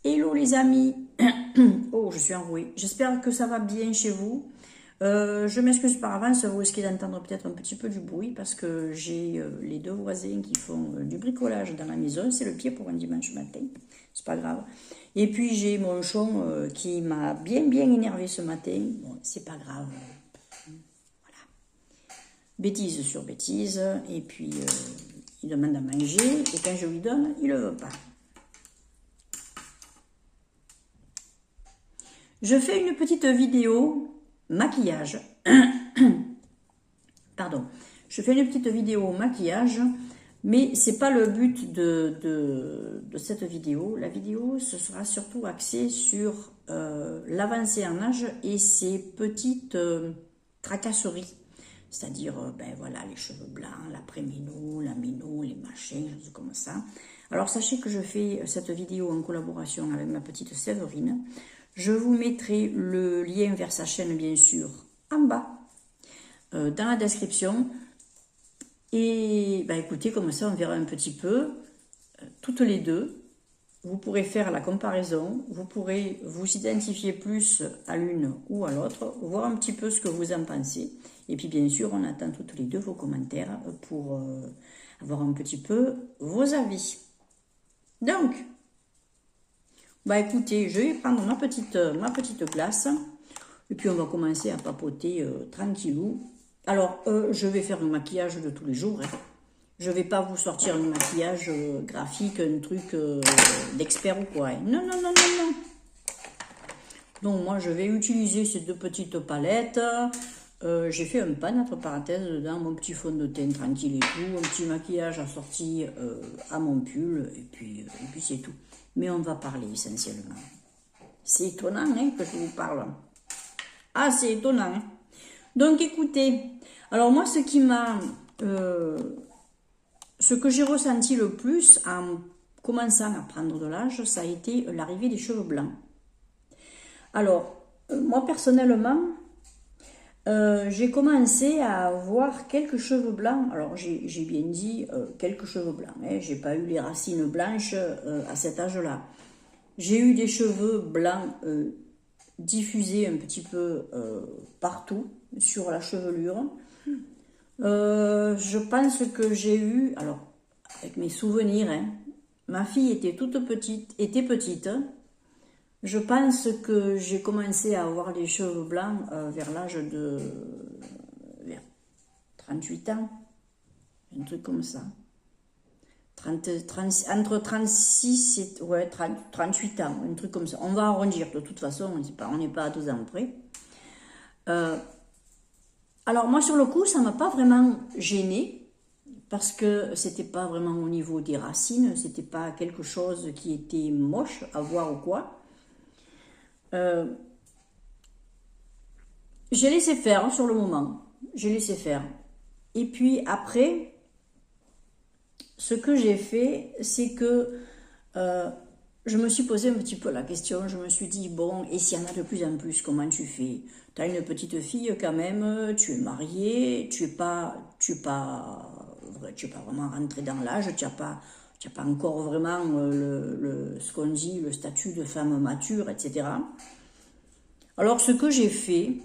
Hello les amis. Oh, je suis enrouée. J'espère que ça va bien chez vous. Je m'excuse par avance, vous risquez d'entendre peut-être un petit peu du bruit parce que j'ai les deux voisins qui font du bricolage dans la maison. C'est le pied pour un dimanche matin. C'est pas grave. Et puis j'ai mon chien qui m'a bien énervé ce matin. Bon, c'est pas grave. Bêtise sur bêtise. Et puis il demande à manger. Et quand je lui donne, il ne le veut pas. Je fais une petite vidéo maquillage. Pardon. Je fais une petite vidéo maquillage, mais c'est pas le but de cette vidéo. La vidéo, ce sera surtout axée sur l'avancée en âge et ses petites tracasseries. C'est-à-dire, ben voilà, les cheveux blancs, l'après-méno, la méno, les machins, choses comme ça. Alors, sachez que je fais cette vidéo en collaboration avec ma petite Séverine. Je vous mettrai le lien vers sa chaîne, bien sûr, en bas, dans la description. Et bah, écoutez, comme ça, on verra un petit peu, toutes les deux. Vous pourrez faire la comparaison, vous pourrez vous identifier plus à l'une ou à l'autre, voir un petit peu ce que vous en pensez. Et puis, bien sûr, on attend toutes les deux vos commentaires pour avoir un petit peu vos avis. Donc, bah écoutez, je vais prendre ma petite glace et puis on va commencer à papoter tranquillou. Alors, je vais faire un maquillage de tous les jours. Hein. Je vais pas vous sortir un maquillage graphique, un truc d'expert ou quoi. Hein. Non, non, non, non, non. Donc moi, je vais utiliser ces deux petites palettes. J'ai fait un pan, entre parenthèses, dedans, mon petit fond de teint tranquille et tout, un petit maquillage assorti à mon pull, et puis c'est tout. Mais on va parler essentiellement. C'est étonnant hein, que je vous parle. Ah, c'est étonnant. Hein. Donc écoutez, alors moi, ce que j'ai ressenti le plus en commençant à prendre de l'âge, ça a été l'arrivée des cheveux blancs. Alors, moi personnellement, j'ai commencé à avoir quelques cheveux blancs. Alors, j'ai bien dit quelques cheveux blancs. Hein. J'ai pas eu les racines blanches à cet âge-là. J'ai eu des cheveux blancs diffusés un petit peu partout sur la chevelure. Je pense que j'ai eu, alors avec mes souvenirs, hein, ma fille était était petite. Je pense que j'ai commencé à avoir les cheveux blancs vers l'âge de vers 38 ans, un truc comme ça. 30, entre 36 et ouais, 38 ans, un truc comme ça. On va arrondir de toute façon, on n'est pas à 2 ans près. Alors moi sur le coup, ça m'a pas vraiment gênée parce que c'était pas vraiment au niveau des racines, c'était pas quelque chose qui était moche à voir ou quoi. J'ai laissé faire hein, sur le moment, j'ai laissé faire. Et puis après, ce que j'ai fait, c'est que je me suis posé un petit peu la question, je me suis dit, bon, et s'il y en a de plus en plus, comment tu fais? Tu as une petite fille quand même, tu es mariée, tu es pas vraiment rentré dans l'âge, tu n'as pas encore vraiment ce qu'on dit, le statut de femme mature, etc. Alors ce que j'ai fait,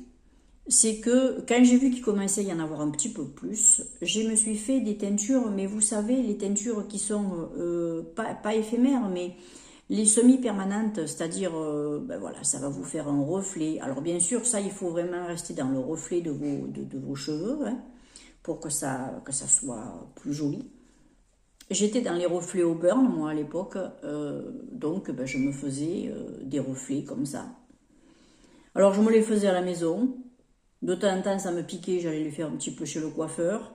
c'est que quand j'ai vu qu'il commençait à y en avoir un petit peu plus, je me suis fait des teintures, mais vous savez, les teintures qui sont pas éphémères, mais les semi-permanentes, c'est-à-dire, ben voilà, ça va vous faire un reflet. Alors bien sûr, ça, il faut vraiment rester dans le reflet de vos cheveux, hein, pour que ça soit plus joli. J'étais dans les reflets au burn, moi, à l'époque, donc ben, je me faisais des reflets comme ça. Alors je me les faisais à la maison. De temps en temps, ça me piquait, j'allais les faire un petit peu chez le coiffeur.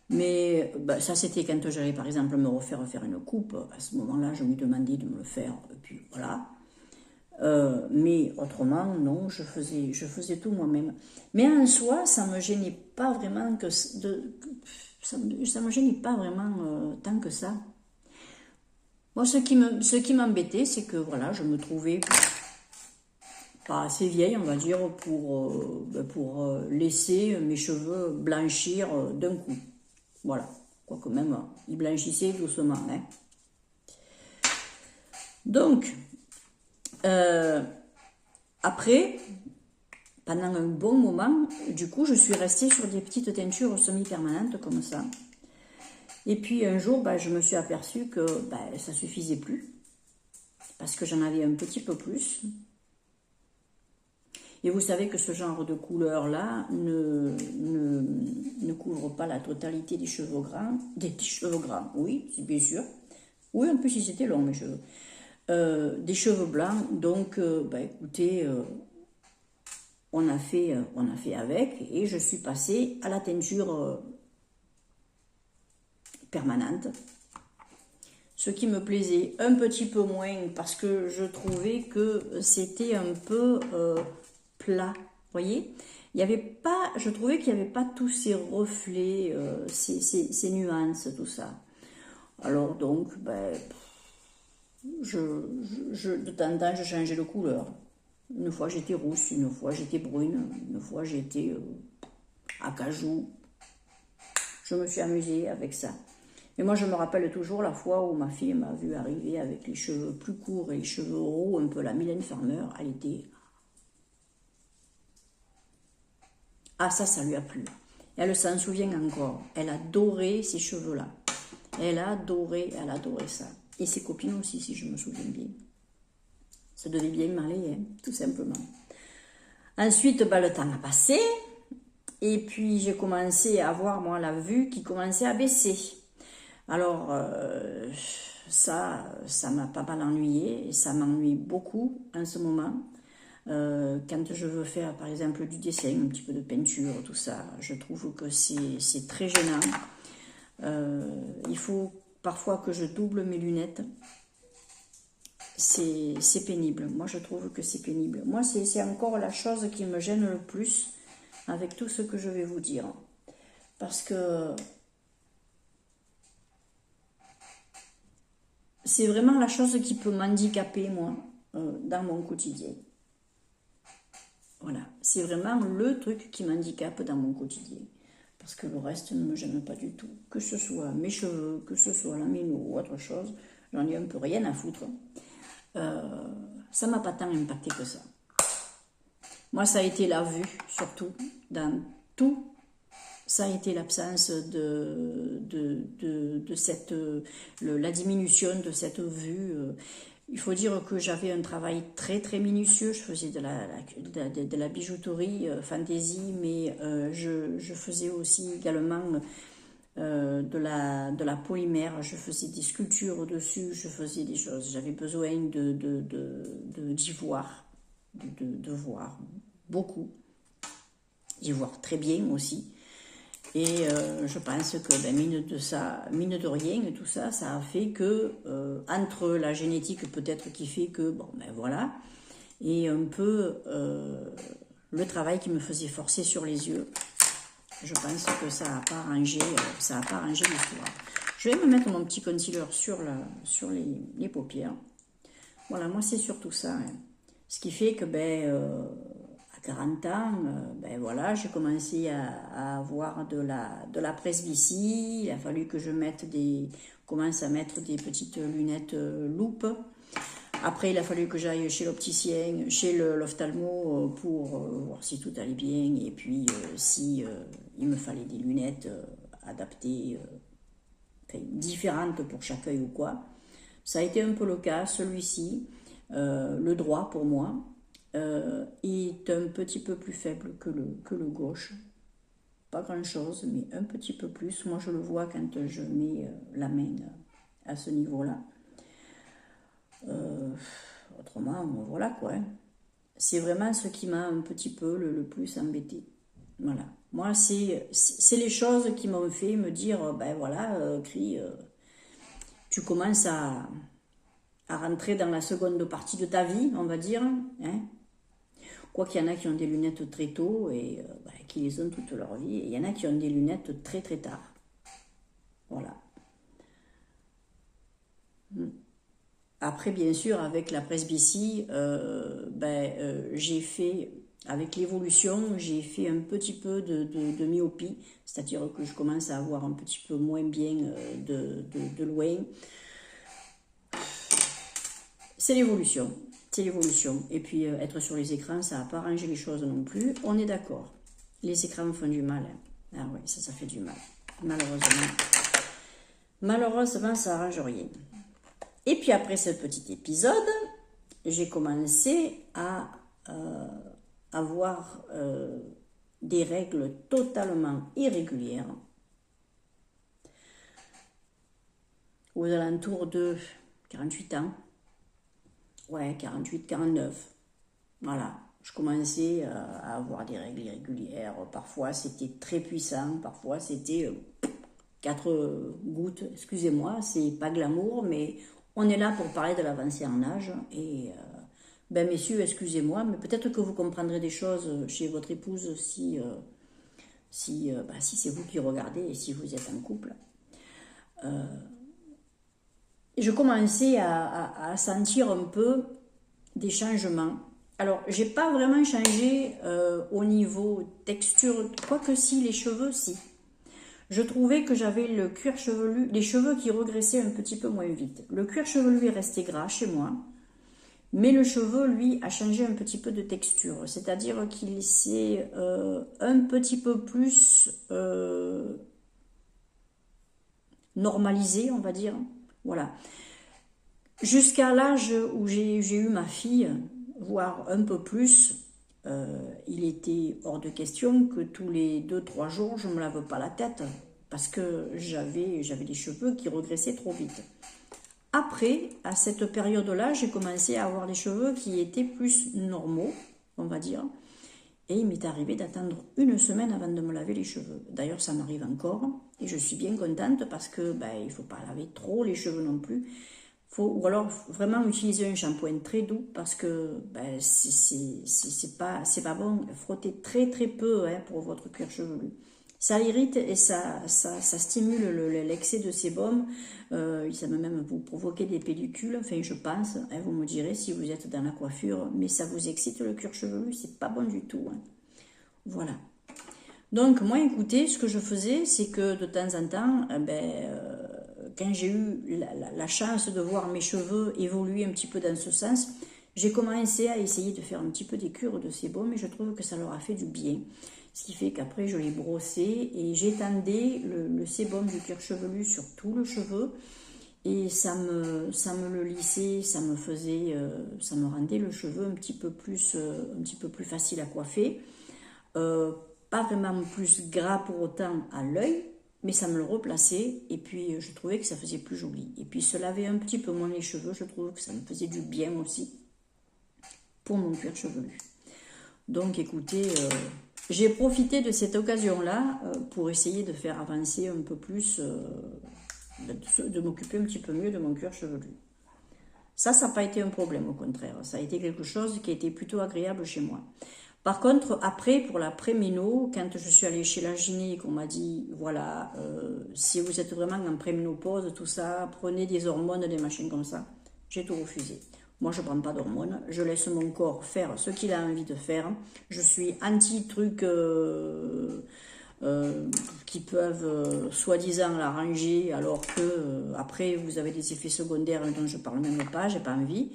Mais bah, ça, c'était quand j'allais, par exemple, me refaire faire une coupe. À ce moment-là, je lui demandais de me le faire. Et puis voilà. Mais autrement, non, je faisais tout moi-même. Mais en soi, ça me gênait pas vraiment ça me gênait pas vraiment tant que ça. Moi, ce qui m'embêtait, c'est que voilà, je me trouvais pas assez vieille, on va dire, pour laisser mes cheveux blanchir d'un coup. Voilà. Quoique même, ils blanchissaient doucement. Hein. Donc, Après, pendant un bon moment, du coup, je suis restée sur des petites teintures semi-permanentes comme ça. Et puis un jour, je me suis aperçue que ça suffisait plus, parce que j'en avais un petit peu plus. Et vous savez que ce genre de couleur-là ne couvre pas la totalité des cheveux gras. Des cheveux gras, oui, bien sûr. Oui, en plus, ils étaient longs, mes cheveux. Des cheveux blancs, donc, écoutez, on a fait avec, et je suis passée à la teinture permanente. Ce qui me plaisait un petit peu moins, parce que je trouvais que c'était un peu plat, voyez, il y avait pas, je trouvais qu'il n'y avait pas tous ces reflets, ces nuances, tout ça. Alors donc, de temps en temps, je changeais de couleur. Une fois j'étais rousse, une fois j'étais brune, une fois j'étais acajou. Je me suis amusée avec ça. Mais moi, je me rappelle toujours la fois où ma fille m'a vu arriver avec les cheveux plus courts et les cheveux roux, un peu la Mylène Farmer. Elle était... Ah, ça lui a plu. Elle s'en souvient encore. Elle adorait ces cheveux-là. Elle adorait ça. Et ses copines aussi, si je me souviens bien. Ça devait bien m'aller, hein, tout simplement. Ensuite, le temps a passé. Et puis, j'ai commencé à voir, moi, la vue qui commençait à baisser. Alors, ça m'a pas mal ennuyé, et ça m'ennuie beaucoup en ce moment. Quand je veux faire, par exemple, du dessin, un petit peu de peinture, tout ça, je trouve que c'est très gênant. Il faut parfois que je double mes lunettes. C'est pénible. Moi, je trouve que c'est pénible. Moi, c'est encore la chose qui me gêne le plus avec tout ce que je vais vous dire. Parce que c'est vraiment la chose qui peut m'handicaper, moi, dans mon quotidien. Voilà, c'est vraiment le truc qui m'handicape dans mon quotidien. Parce que le reste ne me gêne pas du tout. Que ce soit mes cheveux, que ce soit la mine ou autre chose, j'en ai un peu rien à foutre. Ça m'a pas tant impacté que ça. Moi, ça a été la vue, surtout, dans tout. Ça a été l'absence de cette, la diminution de cette vue. Il faut dire que j'avais un travail très très minutieux. Je faisais de la bijouterie fantaisie, mais je faisais aussi également de la polymère. Je faisais des sculptures dessus, je faisais des choses. J'avais besoin d'y voir, de voir beaucoup. D'y voir très bien aussi. Et je pense que mine de rien, tout ça, ça a fait que, entre la génétique peut-être qui fait que, voilà, et un peu le travail qui me faisait forcer sur les yeux, je pense que ça n'a pas arrangé l'histoire. Je vais me mettre mon petit concealer sur les paupières. Voilà, moi c'est surtout ça. Hein. Ce qui fait que, 40 ans, voilà, j'ai commencé à avoir de la presbytie. Il a fallu que je commence à mettre des petites lunettes loupe. Après, il a fallu que j'aille chez l'opticien, chez l'ophtalmo pour voir si tout allait bien. Et puis, si il me fallait des lunettes adaptées, différentes pour chaque œil ou quoi. Ça a été un peu le cas, celui-ci. Le droit, pour moi, est un petit peu plus faible que le gauche. Pas grand-chose, mais un petit peu plus. Moi, je le vois quand je mets la main à ce niveau-là. Autrement, voilà quoi. Hein. C'est vraiment ce qui m'a un petit peu le plus embêté. Voilà. Moi, c'est les choses qui m'ont fait me dire, Cri, tu commences à rentrer dans la seconde partie de ta vie, on va dire. Hein. Quoi qu'il y en a qui ont des lunettes très tôt et qui les ont toute leur vie. Et il y en a qui ont des lunettes très très tard. Voilà. Après, bien sûr, avec la presbytie, j'ai fait, avec l'évolution, j'ai fait un petit peu de myopie. C'est-à-dire que je commence à avoir un petit peu moins bien de loin. c'est l'évolution. C'est l'évolution. Et puis, être sur les écrans, ça n'a pas arrangé les choses non plus. On est d'accord. Les écrans font du mal. Ah oui, ça fait du mal. Malheureusement. Malheureusement, ça n'arrange rien. Et puis après ce petit épisode, j'ai commencé à avoir des règles totalement irrégulières. Aux alentours de 48 ans. Ouais, 48, 49. Voilà. Je commençais à avoir des règles irrégulières. Parfois, c'était très puissant. Parfois, c'était 4 gouttes. Excusez-moi, c'est pas glamour, mais on est là pour parler de l'avancée en âge. Et, ben, messieurs, excusez-moi, mais peut-être que vous comprendrez des choses chez votre épouse si c'est vous qui regardez et si vous êtes en couple. Je commençais à sentir un peu des changements. Alors, j'ai pas vraiment changé au niveau texture, quoique si, les cheveux, si. Je trouvais que j'avais le cuir chevelu, les cheveux qui regressaient un petit peu moins vite. Le cuir chevelu est resté gras chez moi, mais le cheveu, lui, a changé un petit peu de texture. C'est-à-dire qu'il s'est un petit peu plus normalisé, on va dire. Voilà. Jusqu'à l'âge où j'ai eu ma fille, voire un peu plus, il était hors de question que tous les 2-3 jours, je ne me lave pas la tête parce que j'avais des cheveux qui regressaient trop vite. Après, à cette période-là, j'ai commencé à avoir des cheveux qui étaient plus normaux, on va dire. Et il m'est arrivé d'attendre 1 semaine avant de me laver les cheveux. D'ailleurs, ça m'arrive encore et je suis bien contente parce que il ne faut pas laver trop les cheveux non plus. Ou alors vraiment utiliser un shampoing très doux parce que c'est pas bon. Frottez très très peu pour votre cuir chevelu. Ça irrite et ça stimule l'excès de sébum. Ça peut même vous provoquer des pellicules. Enfin, je pense. Vous me direz si vous êtes dans la coiffure, mais ça vous excite le cuir chevelu, c'est pas bon du tout. Voilà. Donc moi, écoutez, ce que je faisais, c'est que de temps en temps, quand j'ai eu la chance de voir mes cheveux évoluer un petit peu dans ce sens, j'ai commencé à essayer de faire un petit peu des cures de sébum et je trouve que ça leur a fait du bien. Ce qui fait qu'après, je l'ai brossé et j'étendais le sébum du cuir chevelu sur tout le cheveu et ça me le lissait, ça me rendait le cheveu un petit peu plus facile à coiffer. Pas vraiment plus gras pour autant à l'œil, mais ça me le replaçait et puis je trouvais que ça faisait plus joli. Et puis se laver un petit peu moins les cheveux, je trouve que ça me faisait du bien aussi pour mon cuir chevelu. Donc écoutez, j'ai profité de cette occasion-là pour essayer de faire avancer un peu plus, de m'occuper un petit peu mieux de mon cuir chevelu. Ça n'a pas été un problème, au contraire. Ça a été quelque chose qui a été plutôt agréable chez moi. Par contre, après, pour la préméno, quand je suis allée chez la gyné et qu'on m'a dit, voilà, si vous êtes vraiment en préménopause, tout ça, prenez des hormones, des machines comme ça, j'ai tout refusé. Moi, je ne prends pas d'hormones, je laisse mon corps faire ce qu'il a envie de faire. Je suis anti-trucs qui peuvent soi-disant l'arranger, alors que après, vous avez des effets secondaires dont je ne parle même pas, j'ai pas envie.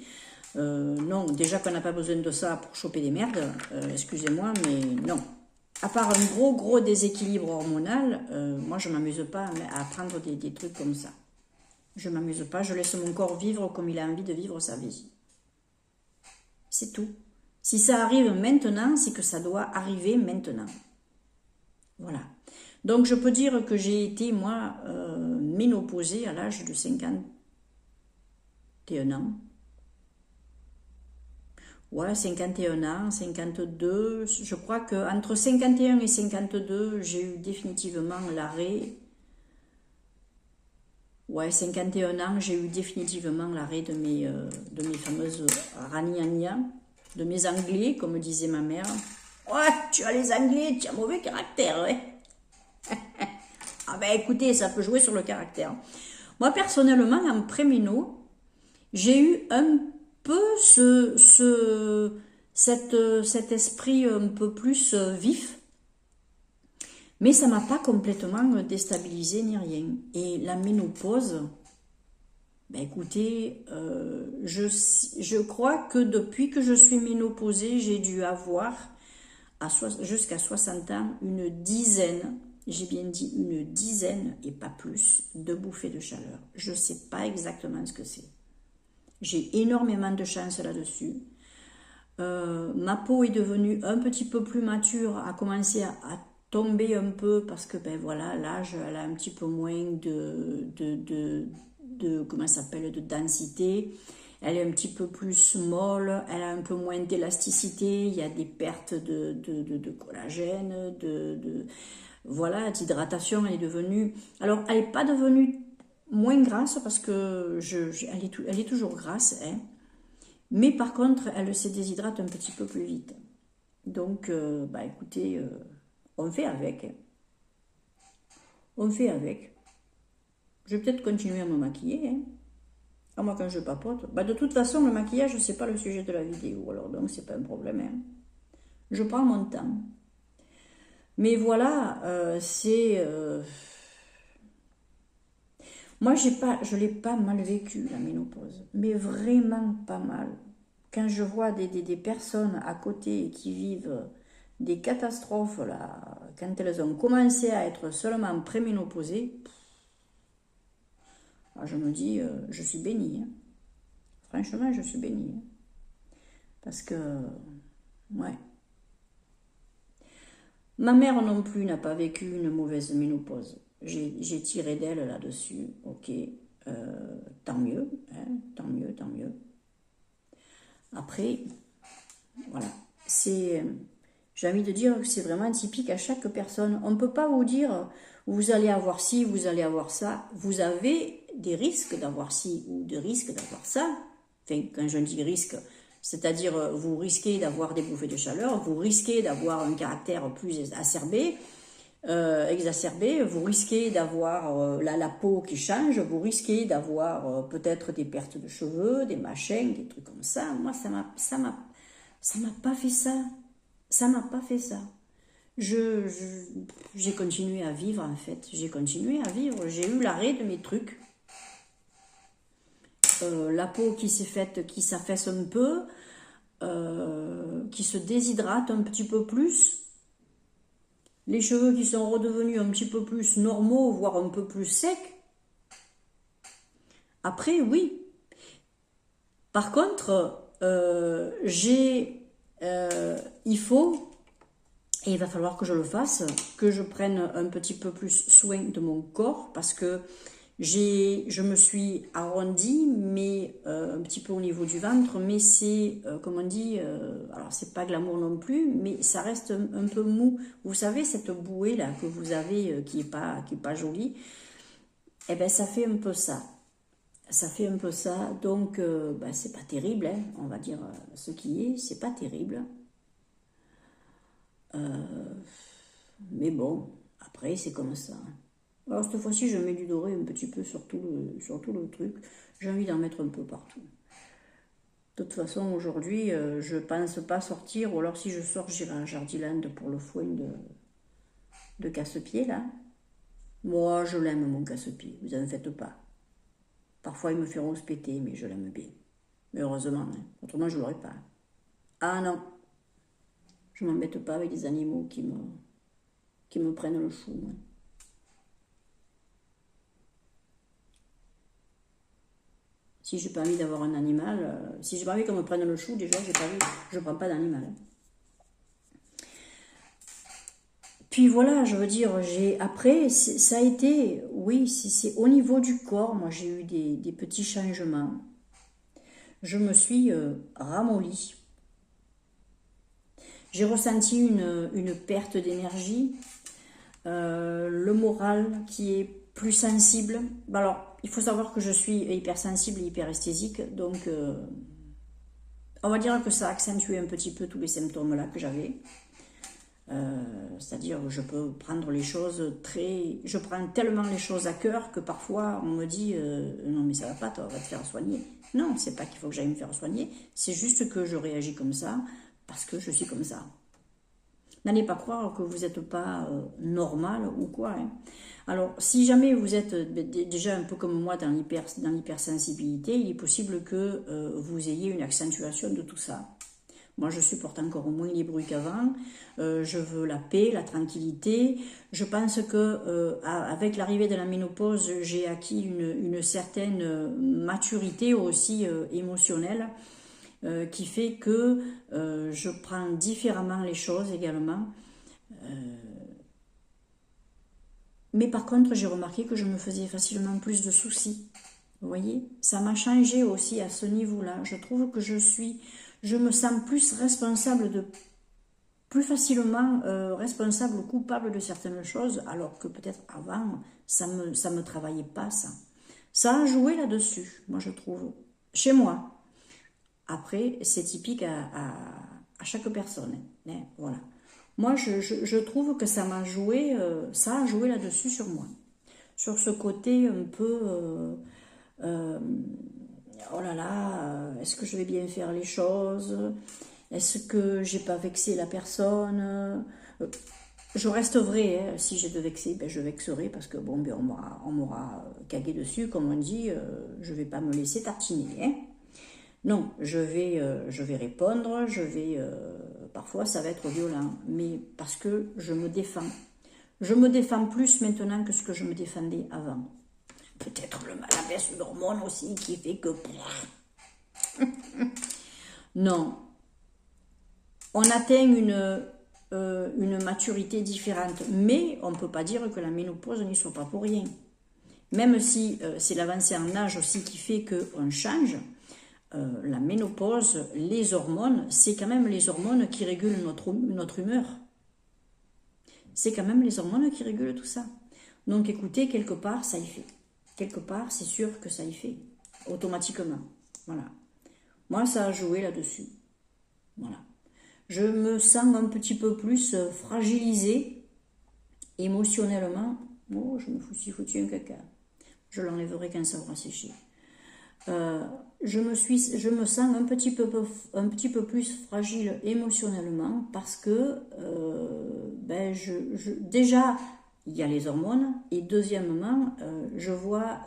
Non, déjà qu'on n'a pas besoin de ça pour choper des merdes, excusez-moi, mais non. À part un gros déséquilibre hormonal, moi je m'amuse pas à prendre des trucs comme ça. Je m'amuse pas, je laisse mon corps vivre comme il a envie de vivre sa vie. C'est tout. Si ça arrive maintenant, c'est que ça doit arriver maintenant. Voilà. Donc je peux dire que j'ai été, moi, ménopausée à l'âge de 51 ans. Ouais, 51 ans, 52, je crois qu'entre 51 et 52, j'ai eu définitivement l'arrêt. Ouais, 51 ans, j'ai eu définitivement l'arrêt de mes fameuses raniania, de mes anglais, comme disait ma mère. Ouais, tu as les anglais, tu as mauvais caractère, ouais. Ah ben écoutez, ça peut jouer sur le caractère. Moi, personnellement, en préméno, j'ai eu un peu cet esprit un peu plus vif, mais ça m'a pas complètement déstabilisé ni rien. Et la ménopause, Ben écoutez, je crois que depuis que je suis ménopausée, j'ai dû avoir jusqu'à 60 ans une dizaine, j'ai bien dit une dizaine et pas plus, de bouffées de chaleur. Je ne sais pas exactement ce que c'est. J'ai énormément de chance là-dessus. Ma peau est devenue un petit peu plus mature, a commencé à tomber un peu parce que ben voilà, l'âge, elle a un petit peu moins de comment ça s'appelle, de densité. Elle est un petit peu plus molle, elle a un peu moins d'élasticité, il y a des pertes de collagène, voilà, d'hydratation, elle est devenue. Alors, elle n'est pas devenue moins grasse parce que elle est toujours grasse, hein. Mais par contre, elle se déshydrate un petit peu plus vite. Donc, bah écoutez, on fait avec, hein. On fait avec. Je vais peut-être continuer à me maquiller, hein. À moi quand je papote. Bah de toute façon, le maquillage, c'est pas le sujet de la vidéo, alors donc c'est pas un problème, hein. Je prends mon temps. Mais voilà, moi, je l'ai pas mal vécu, la ménopause, mais vraiment pas mal. Quand je vois des personnes à côté qui vivent des catastrophes, là, quand elles ont commencé à être seulement préménopausées, je me dis, je suis bénie, hein. Franchement, je suis bénie, hein. Parce que, ouais. Ma mère non plus n'a pas vécu une mauvaise ménopause. J'ai tiré d'elle là-dessus, ok, tant mieux, hein, tant mieux, tant mieux. Après, voilà, j'ai envie de dire que c'est vraiment typique à chaque personne. On ne peut pas vous dire, vous allez avoir ci, vous allez avoir ça. Vous avez des risques d'avoir ci ou des risques d'avoir ça. Enfin, quand je dis risque, c'est-à-dire vous risquez d'avoir des bouffées de chaleur, vous risquez d'avoir un caractère plus exacerbé, vous risquez d'avoir la peau qui change, vous risquez d'avoir peut-être des pertes de cheveux, des machins, des trucs comme ça. Moi, ça m'a pas fait ça. Ça m'a pas fait ça. J'ai continué à vivre en fait. J'ai continué à vivre. J'ai eu l'arrêt de mes trucs. La peau qui s'est faite, qui s'affaisse un peu, qui se déshydrate un petit peu plus. Les cheveux qui sont redevenus un petit peu plus normaux, voire un peu plus secs. Après, oui. Par contre, il faut, et il va falloir que je le fasse, que je prenne un petit peu plus soin de mon corps, parce que je me suis arrondie, mais un petit peu au niveau du ventre, mais c'est, comme on dit, alors c'est pas glamour non plus, mais ça reste un peu mou. Vous savez, cette bouée là que vous avez, qui est pas jolie, eh ben ça fait un peu ça. Ça fait un peu ça, donc c'est pas terrible, hein, on va dire ce qui est, c'est pas terrible. Mais bon, après c'est comme ça. Alors cette fois-ci, je mets du doré un petit peu sur tout le truc. J'ai envie d'en mettre un peu partout. De toute façon, aujourd'hui, je pense pas sortir, ou alors si je sors, j'irai à Jardiland pour le foin de casse-pied, là. Moi, je l'aime, mon casse-pied, vous en faites pas. Parfois, il me fait rose péter, mais je l'aime bien. Mais heureusement, hein. Autrement, je l'aurais pas. Ah non, je m'embête pas avec des animaux qui me prennent le chou, hein. Si j'ai pas envie d'avoir un animal, si j'ai pas envie qu'on me prenne le chou, déjà, je prends pas d'animal, hein. Puis voilà, je veux dire, après, ça a été, oui, c'est au niveau du corps, moi j'ai eu des petits changements. Je me suis ramollie. J'ai ressenti une perte d'énergie, le moral qui est plus sensible. Alors, il faut savoir que je suis hypersensible et hyperesthésique, donc on va dire que ça a accentué un petit peu tous les symptômes là que j'avais. C'est-à-dire que je peux prendre les choses je prends tellement les choses à cœur que parfois on me dit non mais ça va pas, toi, on va te faire soigner. Non, c'est pas qu'il faut que j'aille me faire soigner, c'est juste que je réagis comme ça parce que je suis comme ça. N'allez pas croire que vous n'êtes pas normal ou quoi. Hein. Alors, si jamais vous êtes déjà un peu comme moi dans l'hypersensibilité, il est possible que vous ayez une accentuation de tout ça. Moi, je supporte encore moins les bruits qu'avant. Je veux la paix, la tranquillité. Je pense que avec l'arrivée de la ménopause, j'ai acquis une certaine maturité aussi émotionnelle qui fait que je prends différemment les choses également. Mais par contre, j'ai remarqué que je me faisais facilement plus de soucis. Vous voyez, ça m'a changé aussi à ce niveau-là. Je trouve que je me sens plus responsable plus facilement responsable ou coupable de certaines choses, alors que peut-être avant, ça me travaillait pas ça. Ça a joué là-dessus, moi je trouve, chez moi. Après, c'est typique à chaque personne. Hein, voilà. Moi, je trouve que ça a joué là-dessus sur moi. Sur ce côté un peu, oh là là, est-ce que je vais bien faire les choses? Est-ce que j'ai pas vexé la personne? Je reste vrai, hein. Si j'ai de vexer, ben je vexerai parce que bon, ben on m'aura cagué dessus, comme on dit, je vais pas me laisser tartiner. Hein. Non, je vais répondre, parfois ça va être violent, mais parce que je me défends. Je me défends plus maintenant que ce que je me défendais avant. Peut-être la baisse d'hormones aussi qui fait que... Non. On atteint une maturité différente, mais on ne peut pas dire que la ménopause n'y soit pas pour rien. Même si c'est l'avancée en âge aussi qui fait qu'on change, la ménopause, les hormones, c'est quand même les hormones qui régulent notre humeur. C'est quand même les hormones qui régulent tout ça. Donc écoutez, quelque part, ça y fait. Quelque part, c'est sûr que ça y fait. Automatiquement. Voilà. Moi, ça a joué là-dessus. Voilà. Je me sens un petit peu plus fragilisée émotionnellement. Oh, je me suis foutu un caca. Je l'enlèverai quand ça aura séché. Je me sens un petit peu plus fragile émotionnellement parce que déjà il y a les hormones et deuxièmement je vois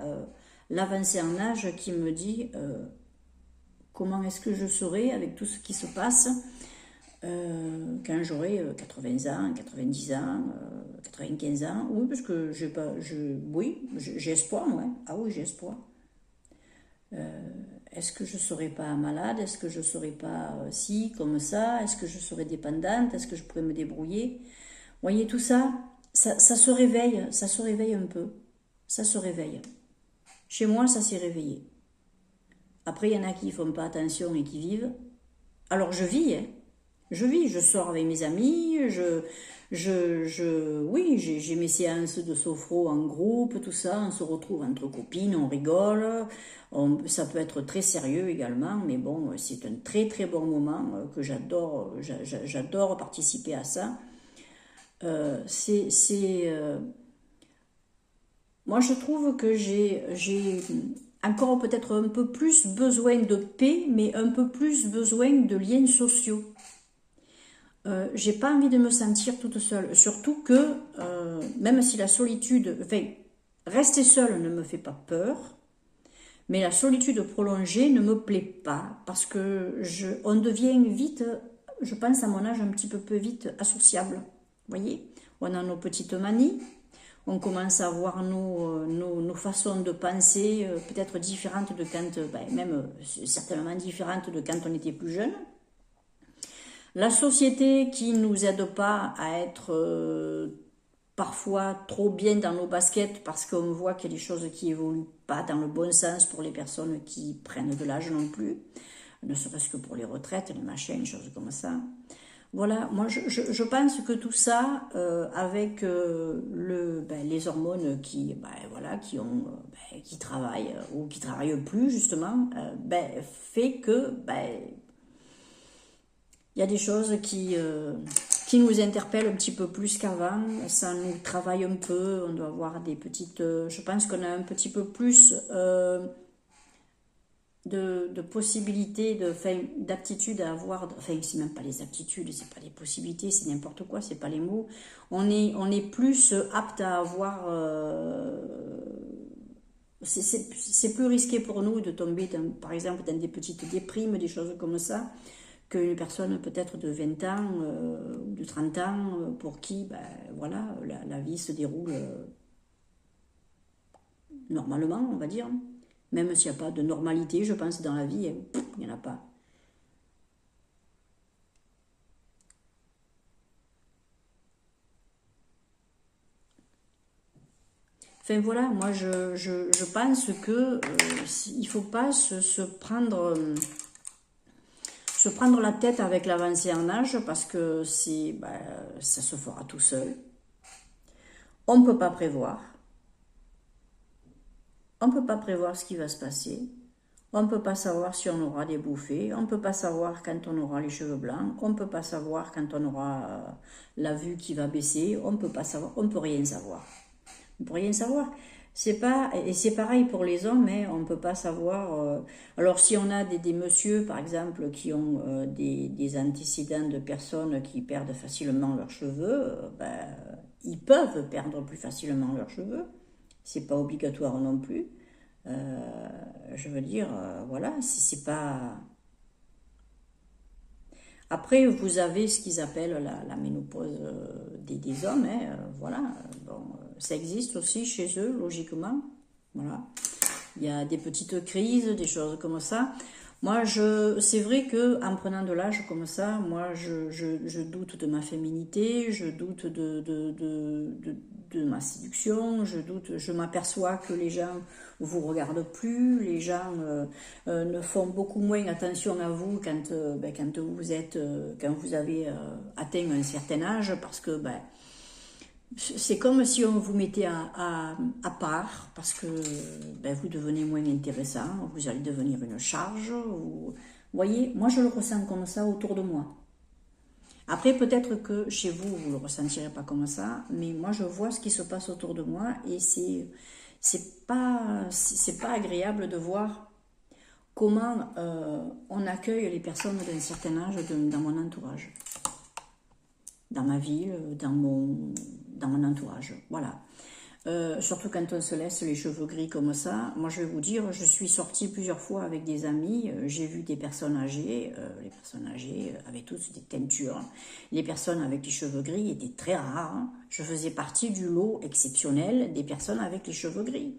l'avancée en âge qui me dit comment est-ce que je serai avec tout ce qui se passe quand j'aurai 80 ans, 90 ans, 95 ans. Oui, parce que j'ai espoir, moi. Ah oui, j'ai espoir. Est-ce que je ne serai pas malade? Est-ce que je ne serai pas comme ça? Est-ce que je serai dépendante? Est-ce que je pourrais me débrouiller? Vous voyez, tout ça, ça se réveille un peu. Ça se réveille. Chez moi, ça s'est réveillé. Après, il y en a qui ne font pas attention et qui vivent. Alors, je vis, hein. Je sors avec mes amis, oui, j'ai mes séances de sophro en groupe, tout ça, on se retrouve entre copines, on rigole, ça peut être très sérieux également, mais bon, c'est un très très bon moment que j'adore participer à ça. Moi, je trouve que j'ai encore peut-être un peu plus besoin de paix, mais un peu plus besoin de liens sociaux. J'ai pas envie de me sentir toute seule, surtout que même si la solitude, enfin, rester seule ne me fait pas peur, mais la solitude prolongée ne me plaît pas parce que on devient vite, je pense à mon âge un petit peu vite associable. Vous voyez, on a nos petites manies, on commence à voir nos façons de penser peut-être différentes de quand, même certainement différentes de quand on était plus jeune. La société qui ne nous aide pas à être parfois trop bien dans nos baskets parce qu'on voit qu'il y a des choses qui évoluent pas dans le bon sens pour les personnes qui prennent de l'âge non plus, ne serait-ce que pour les retraites, les machins, des choses comme ça. Voilà, moi je pense que tout ça, avec les hormones qui travaillent ou qui travaillent plus justement, fait que il y a des choses qui nous interpellent un petit peu plus qu'avant, ça nous travaille un peu, on doit avoir des petites... je pense qu'on a un petit peu plus de possibilités, d'aptitudes à avoir, enfin c'est même pas les aptitudes, c'est pas les possibilités, c'est n'importe quoi, c'est pas les mots. On est plus apte à avoir, c'est plus risqué pour nous de tomber par exemple dans des petites déprimes, des choses comme ça, qu'une personne peut-être de 20 ans ou de 30 ans pour qui ben, voilà, la vie se déroule normalement, on va dire. Même s'il n'y a pas de normalité, je pense, dans la vie, il n'y en a pas. Enfin voilà, moi je pense que il ne faut pas se prendre la tête avec l'avancée en âge parce que ça se fera tout seul. On ne peut pas prévoir. On ne peut pas prévoir ce qui va se passer. On ne peut pas savoir si on aura des bouffées. On ne peut pas savoir quand on aura les cheveux blancs. On ne peut pas savoir quand on aura la vue qui va baisser. On ne peut pas savoir. On ne peut rien savoir. On ne peut rien savoir. Et c'est pareil pour les hommes, hein, on ne peut pas savoir. Alors si on a des messieurs, par exemple, qui ont des antécédents de personnes qui perdent facilement leurs cheveux, ils peuvent perdre plus facilement leurs cheveux. C'est pas obligatoire non plus. Je veux dire, voilà, si c'est pas. Après, vous avez ce qu'ils appellent la ménopause des hommes, hein, voilà. Bon, ça existe aussi chez eux, logiquement. Voilà. Il y a des petites crises, des choses comme ça. Moi, c'est vrai que en prenant de l'âge comme ça, moi, je doute de ma féminité, je doute de ma séduction, je m'aperçois que les gens vous regardent plus, les gens ne font beaucoup moins attention à vous quand vous avez atteint un certain âge, parce que c'est comme si on vous mettait à part, parce que vous devenez moins intéressant, vous allez devenir une charge. Vous voyez, moi je le ressens comme ça autour de moi. Après, peut-être que chez vous, vous ne le ressentirez pas comme ça, mais moi je vois ce qui se passe autour de moi et c'est pas agréable de voir comment on accueille les personnes d'un certain âge dans mon entourage, dans ma ville, dans mon entourage, voilà. Surtout quand on se laisse les cheveux gris comme ça. Moi je vais vous dire, je suis sortie plusieurs fois avec des amis, j'ai vu des personnes âgées, les personnes âgées avaient toutes des teintures, les personnes avec les cheveux gris étaient très rares, hein. Je faisais partie du lot exceptionnel des personnes avec les cheveux gris.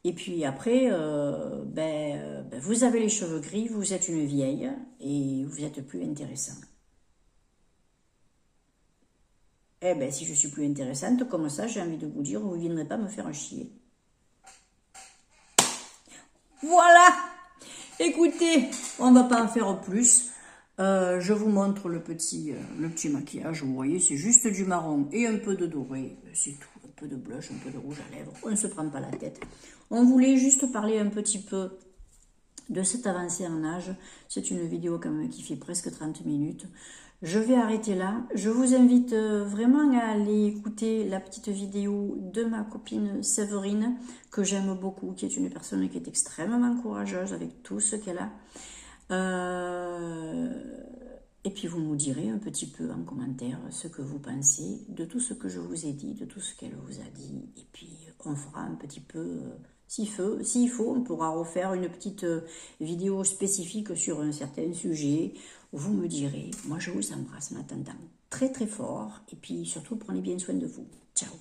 Et puis après, vous avez les cheveux gris, vous êtes une vieille et vous n'êtes plus intéressant. Eh bien, si je suis plus intéressante, comme ça, j'ai envie de vous dire, vous ne viendrez pas me faire chier. Voilà! Écoutez, on ne va pas en faire plus. Je vous montre le petit maquillage. Vous voyez, c'est juste du marron et un peu de doré. C'est tout. Un peu de blush, un peu de rouge à lèvres. On ne se prend pas la tête. On voulait juste parler un petit peu de cette avancée en âge. C'est une vidéo quand même qui fait presque 30 minutes. Je vais arrêter là. Je vous invite vraiment à aller écouter la petite vidéo de ma copine Séverine, que j'aime beaucoup, qui est une personne qui est extrêmement courageuse avec tout ce qu'elle a. Et puis vous nous direz un petit peu en commentaire ce que vous pensez de tout ce que je vous ai dit, de tout ce qu'elle vous a dit. Et puis on fera un petit peu... S'il faut, on pourra refaire une petite vidéo spécifique sur un certain sujet. Vous me direz. Moi, je vous embrasse en attendant très très fort. Et puis surtout, prenez bien soin de vous. Ciao.